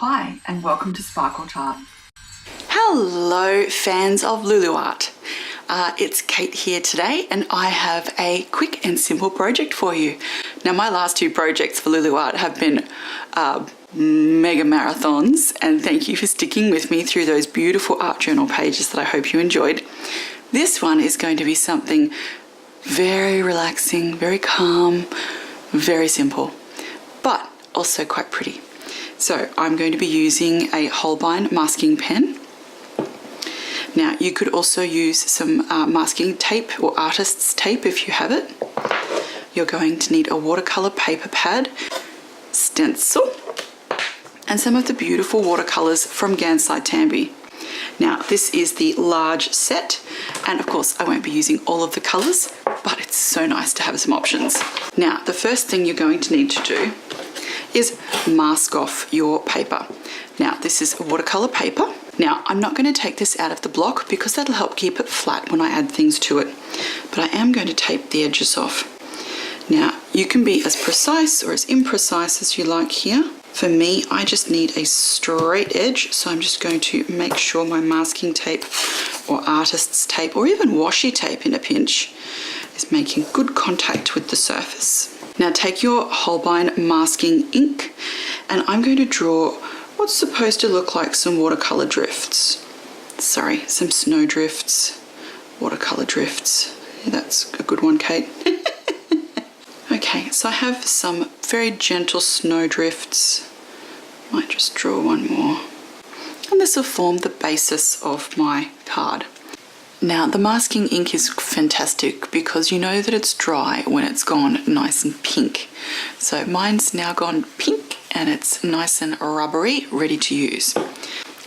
Hi and welcome to Sparkle Art. Hello fans of Lulu art. It's Kate here today and I have a quick and simple project for you. Now my last two projects for Lulu art have been mega marathons, and thank you for sticking with me through those beautiful art journal pages that I hope you enjoyed. This one is going to be something very relaxing, very calm, very simple, but also quite pretty. So I'm going to be using a Holbein masking pen. Now you could also use some masking tape or artist's tape if you have it. You're going to need a watercolor paper pad, stencil, and some of the beautiful watercolors from Gansai Tambi. Now this is the large set, and of course I won't be using all of the colors, but it's so nice to have some options. Now the first thing you're going to need to do is mask off your paper. Now this is watercolor paper. Now I'm not going to take this out of the block because that'll help keep it flat when I add things to it, but I am going to tape the edges off. Now you can be as precise or as imprecise as you like here. For me, I just need a straight edge, so I'm just going to make sure my masking tape or artist's tape or even washi tape in a pinch is making good contact with the surface. Now take your Holbein masking ink and I'm going to draw what's supposed to look like some watercolor drifts. Sorry, some snow drifts, watercolor drifts. Yeah, that's a good one, Kate. Okay, so I have some very gentle snow drifts. Might just draw one more. And this will form the basis of my card. Now the masking ink is fantastic because you know that it's dry when it's gone nice and pink. So mine's now gone pink and it's nice and rubbery, ready to use.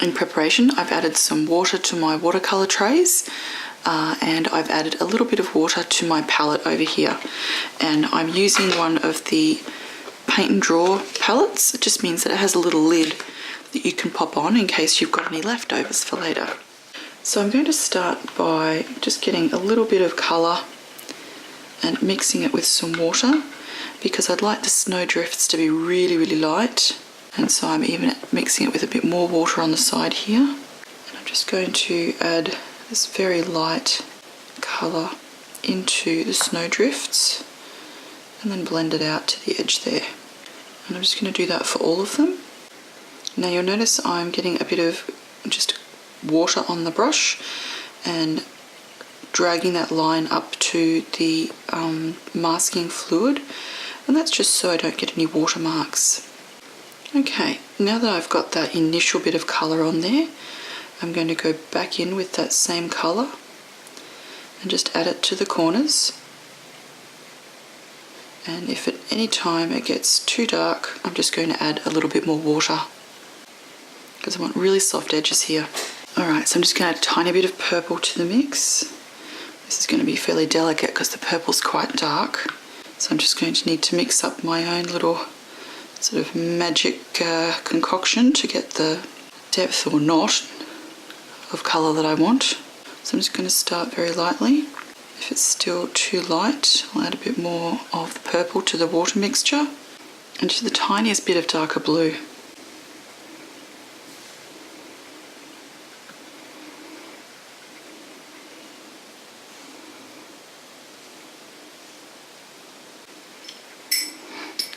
In preparation, I've added some water to my watercolor trays. And I've added a little bit of water to my palette over here, and I'm using one of the paint and draw palettes. It just means that it has a little lid that you can pop on in case you've got any leftovers for later. So I'm going to start by just getting a little bit of colour and mixing it with some water because I'd like the snow drifts to be really, really light, and so I'm even mixing it with a bit more water on the side here. And I'm just going to add this very light colour into the snow drifts and then blend it out to the edge there. And I'm just going to do that for all of them. Now you'll notice I'm getting a bit of just water on the brush and dragging that line up to the masking fluid, and that's just so I don't get any watermarks. Okay, now that I've got that initial bit of colour on there, I'm going to go back in with that same colour and just add it to the corners. And if at any time it gets too dark, I'm just going to add a little bit more water because I want really soft edges here. Alright, so I'm just going to add a tiny bit of purple to the mix. This is going to be fairly delicate because the purple's quite dark. So I'm just going to need to mix up my own little sort of magic concoction to get the depth or not of colour that I want. So I'm just going to start very lightly. If it's still too light, I'll add a bit more of the purple to the water mixture and just the tiniest bit of darker blue.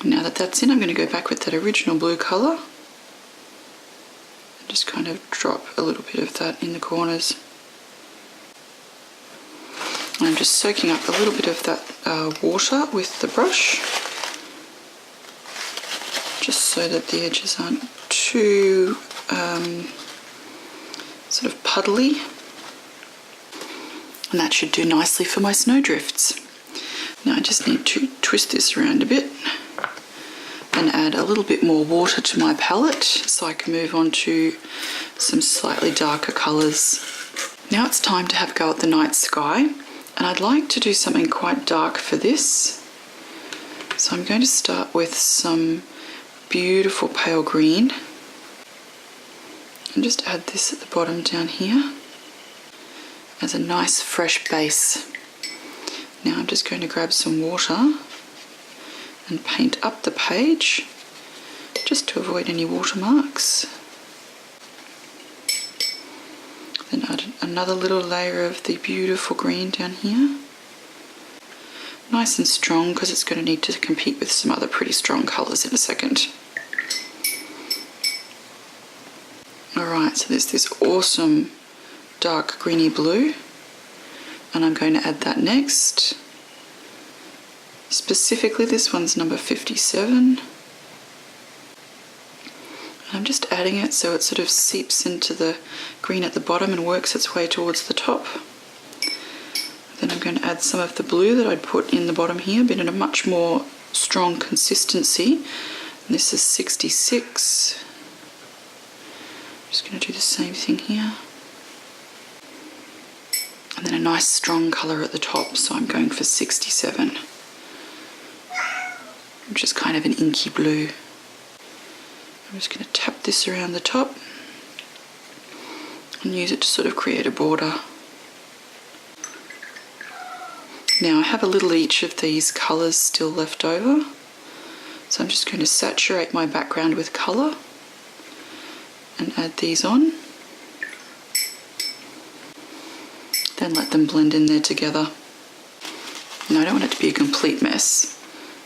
Now that that's in, I'm going to go back with that original blue colour. Just kind of drop a little bit of that in the corners. And I'm just soaking up a little bit of that water with the brush, just so that the edges aren't too sort of puddly. And that should do nicely for my snow drifts. Now I just need to twist this around a bit and add a little bit more water to my palette so I can move on to some slightly darker colours. Now it's time to have a go at the night sky, and I'd like to do something quite dark for this. So I'm going to start with some beautiful pale green and just add this at the bottom down here as a nice fresh base. Now I'm just going to grab some water and paint up the page just to avoid any watermarks. Then add another little layer of the beautiful green down here. Nice and strong because it's going to need to compete with some other pretty strong colours in a second. Alright, so there's this awesome dark greeny blue, and I'm going to add that next. Specifically this one's number 57. And I'm just adding it so it sort of seeps into the green at the bottom and works its way towards the top. Then I'm going to add some of the blue that I'd put in the bottom here, but in a much more strong consistency. And this is 66. Just going to do the same thing here. And then a nice strong colour at the top, so I'm going for 67. Which is kind of an inky blue. I'm just going to tap this around the top and use it to sort of create a border. Now I have a little each of these colours still left over, so I'm just going to saturate my background with colour and add these on. Then let them blend in there together. Now I don't want it to be a complete mess,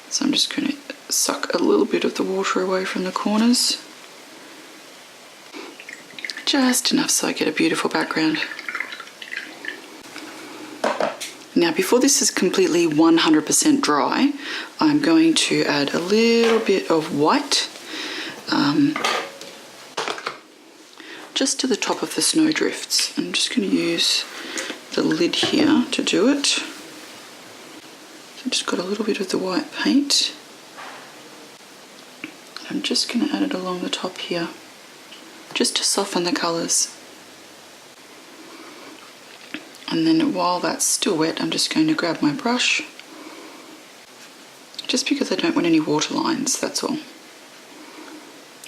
so I'm just going to suck a little bit of the water away from the corners. Just enough so I get a beautiful background. Now before this is completely 100% dry, I'm going to add a little bit of white just to the top of the snowdrifts. I'm just going to use the lid here to do it. So I've just got a little bit of the white paint. I'm just going to add it along the top here, just to soften the colours. And then while that's still wet, I'm just going to grab my brush, just because I don't want any water lines, that's all.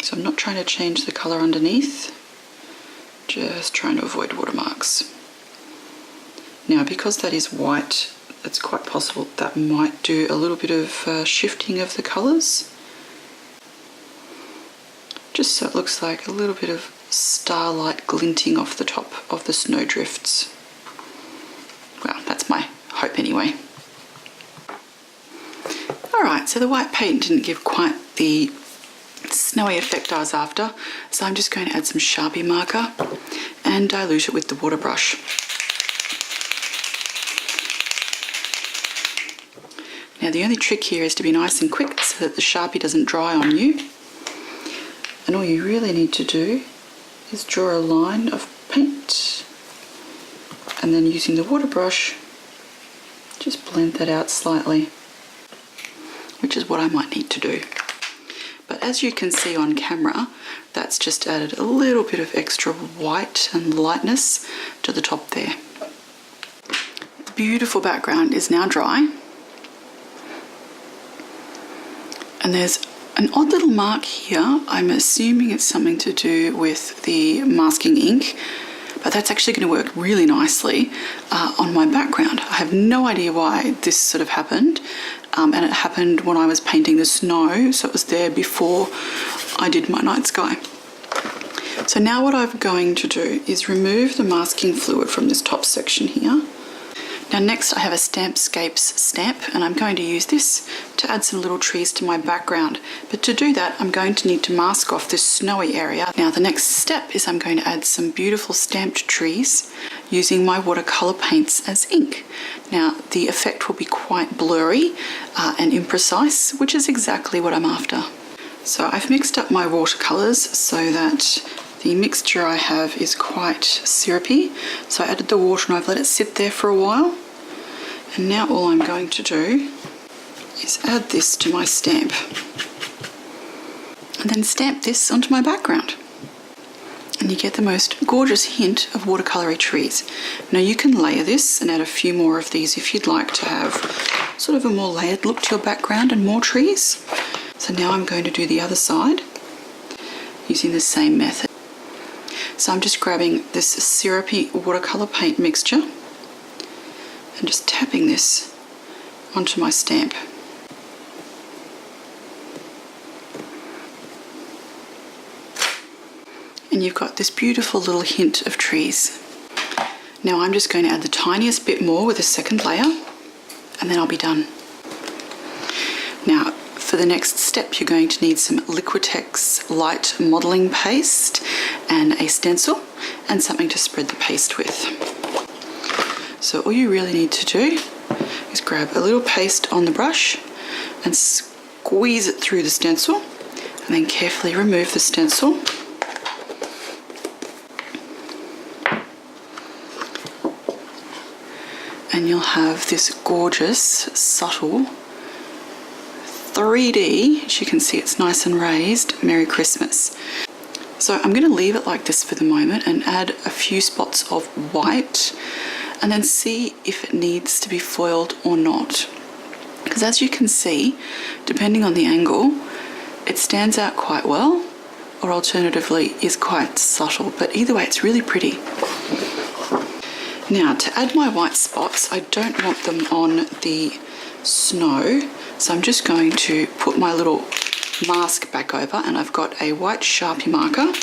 So I'm not trying to change the colour underneath, just trying to avoid watermarks. Now because that is white, it's quite possible that might do a little bit of shifting of the colours, just so it looks like a little bit of starlight glinting off the top of the snowdrifts. Well, that's my hope anyway. Alright, so the white paint didn't give quite the snowy effect I was after, so I'm just going to add some Sharpie marker and dilute it with the water brush. Now the only trick here is to be nice and quick so that the Sharpie doesn't dry on you. And all you really need to do is draw a line of paint, and then using the water brush, just blend that out slightly, which is what I might need to do. But as you can see on camera, that's just added a little bit of extra white and lightness to the top there. The beautiful background is now dry. And there's an odd little mark here. I'm assuming it's something to do with the masking ink, but that's actually going to work really nicely on my background. I have no idea why this sort of happened, and it happened when I was painting the snow, so it was there before I did my night sky. So now what I'm going to do is remove the masking fluid from this top section here. Now next I have a Stampscapes stamp, and I'm going to use this to add some little trees to my background. But to do that, I'm going to need to mask off this snowy area. Now the next step is I'm going to add some beautiful stamped trees using my watercolor paints as ink. Now the effect will be quite blurry and imprecise, which is exactly what I'm after. So I've mixed up my watercolors so that the mixture I have is quite syrupy. So I added the water and I've let it sit there for a while. And now all I'm going to do is add this to my stamp and then stamp this onto my background. And you get the most gorgeous hint of watercolory trees. Now you can layer this and add a few more of these if you'd like to have sort of a more layered look to your background and more trees. So now I'm going to do the other side using the same method. So I'm just grabbing this syrupy watercolor paint mixture and just tapping this onto my stamp. and you've got this beautiful little hint of trees. Now I'm just going to add the tiniest bit more with a second layer, and then I'll be done. Now for the next step, you're going to need some Liquitex light modelling paste and a stencil and something to spread the paste with. So all you really need to do is grab a little paste on the brush and squeeze it through the stencil, and then carefully remove the stencil. And you'll have this gorgeous, subtle 3D, as you can see it's nice and raised, Merry Christmas. So I'm going to leave it like this for the moment and add a few spots of white and then see if it needs to be foiled or not. Because as you can see, depending on the angle, it stands out quite well, or alternatively is quite subtle, but either way it's really pretty. Now to add my white spots, I don't want them on the snow, so I'm just going to put my little mask back over, and I've got a white Sharpie marker,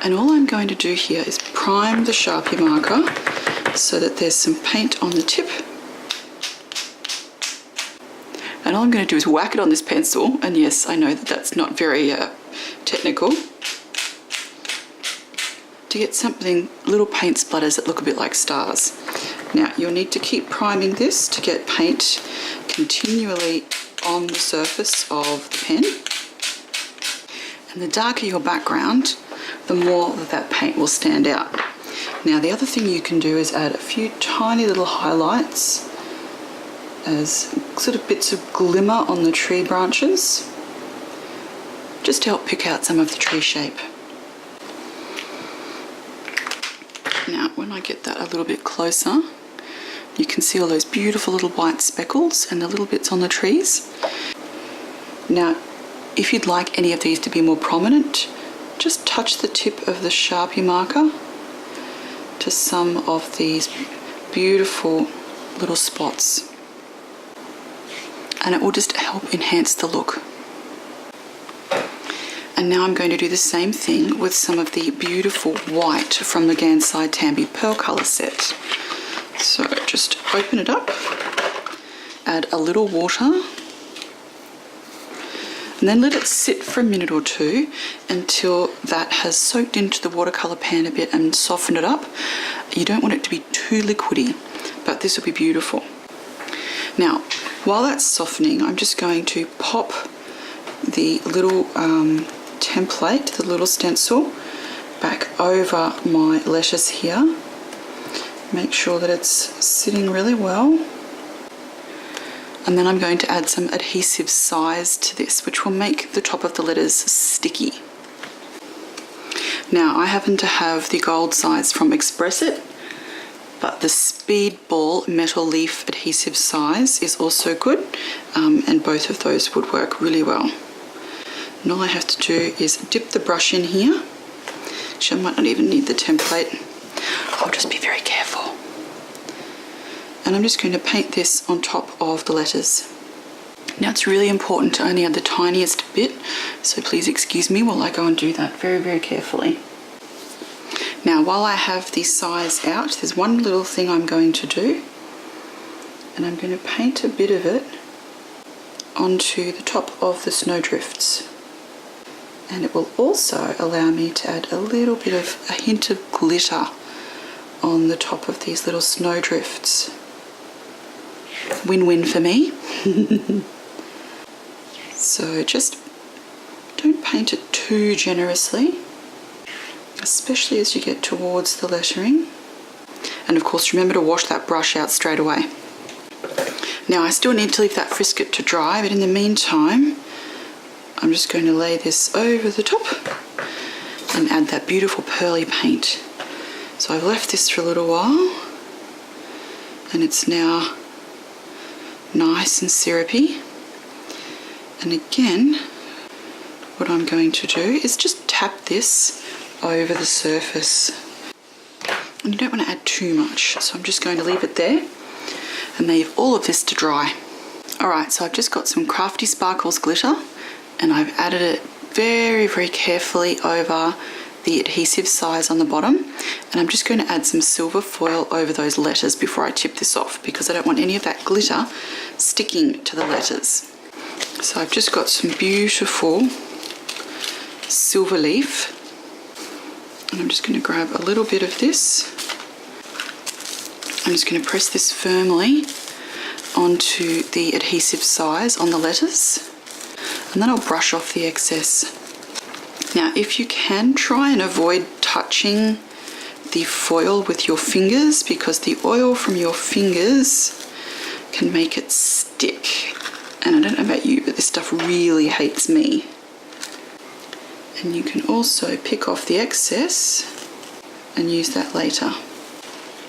and all I'm going to do here is prime the Sharpie marker so that there's some paint on the tip, and all I'm going to do is whack it on this pencil, and yes, I know that that's not very technical, to get something, little paint splatters that look a bit like stars. Now you'll need to keep priming this to get paint continually on the surface of the pen, and the darker your background, the more that paint will stand out. Now the other thing you can do is add a few tiny little highlights as sort of bits of glimmer on the tree branches, just to help pick out some of the tree shape. Now when I get that a little bit closer, you can see all those beautiful little white speckles and the little bits on the trees. Now if you'd like any of these to be more prominent, just touch the tip of the Sharpie marker to some of these beautiful little spots, and it will just help enhance the look. And now I'm going to do the same thing with some of the beautiful white from the Gansai Tambi Pearl Colour set. So just open it up, add a little water, and then let it sit for a minute or two until that has soaked into the watercolour pan a bit and softened it up. You don't want it to be too liquidy, but this will be beautiful. Now, while that's softening, I'm just going to pop the little template, the little stencil, back over my lettuce here. Make sure that it's sitting really well. And then I'm going to add some adhesive size to this, which will make the top of the letters sticky. Now I happen to have the gold size from Express It, but the Speedball metal leaf adhesive size is also good, and both of those would work really well. And all I have to do is dip the brush in here. Actually, I might not even need the template. I'll just be very careful. And I'm just going to paint this on top of the letters. Now it's really important to only add the tiniest bit, so please excuse me while I go and do that very, very carefully. Now while I have the size out, there's one little thing I'm going to do, and I'm going to paint a bit of it onto the top of the snowdrifts. And it will also allow me to add a little bit of a hint of glitter on the top of these little snowdrifts. Win-win for me. So just don't paint it too generously, especially as you get towards the lettering. And of course remember to wash that brush out straight away. Now I still need to leave that frisket to dry, but in the meantime I'm just going to lay this over the top and add that beautiful pearly paint. So I've left this for a little while and it's now nice and syrupy. And again, what I'm going to do is just tap this over the surface. And you don't want to add too much, so I'm just going to leave it there and leave all of this to dry. Alright, so I've just got some Crafty Sparkles glitter and I've added it very, very carefully over the adhesive size on the bottom, and I'm just going to add some silver foil over those letters before I tip this off, because I don't want any of that glitter sticking to the letters. So I've just got some beautiful silver leaf, and I'm just going to grab a little bit of this. I'm just going to press this firmly onto the adhesive size on the letters, and then I'll brush off the excess. Now, if you can, try and avoid touching the foil with your fingers, because the oil from your fingers can make it stick. And I don't know about you, but this stuff really hates me. And you can also pick off the excess and use that later,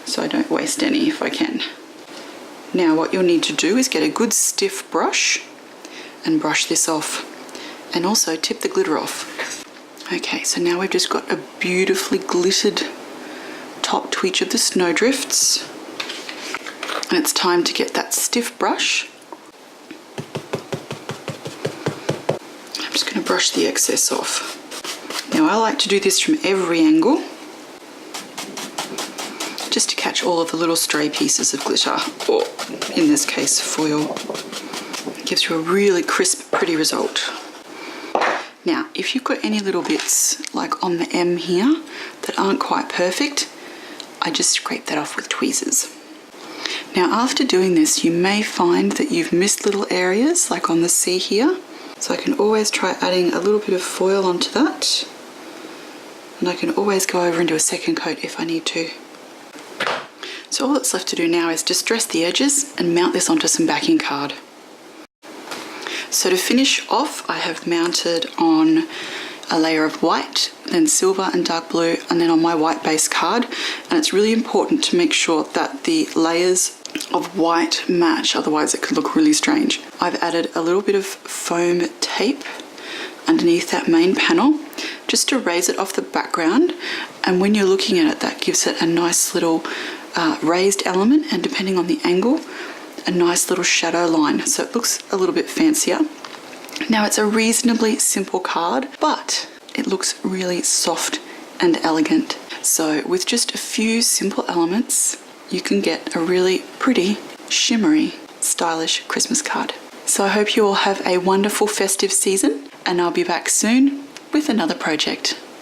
so I don't waste any if I can. Now what you'll need to do is get a good stiff brush and brush this off, and also tip the glitter off. Okay, so now we've just got a beautifully glittered top to each of the snowdrifts, and it's time to get that stiff brush. I'm just going to brush the excess off. Now I like to do this from every angle, just to catch all of the little stray pieces of glitter, or in this case foil. It gives you a really crisp, pretty result. Now, if you've got any little bits like on the M here that aren't quite perfect, I just scrape that off with tweezers. Now after doing this, you may find that you've missed little areas like on the C here, so I can always try adding a little bit of foil onto that, and I can always go over and do a second coat if I need to. So all that's left to do now is distress the edges and mount this onto some backing card. So to finish off, I have mounted on a layer of white, then silver and dark blue, and then on my white base card. And it's really important to make sure that the layers of white match, otherwise it could look really strange. I've added a little bit of foam tape underneath that main panel just to raise it off the background, and when you're looking at it, that gives it a nice little raised element, and depending on the angle, a nice little shadow line, so it looks a little bit fancier. Now it's a reasonably simple card, but it looks really soft and elegant. So with just a few simple elements, you can get a really pretty, shimmery, stylish Christmas card. So I hope you all have a wonderful festive season, and I'll be back soon with another project.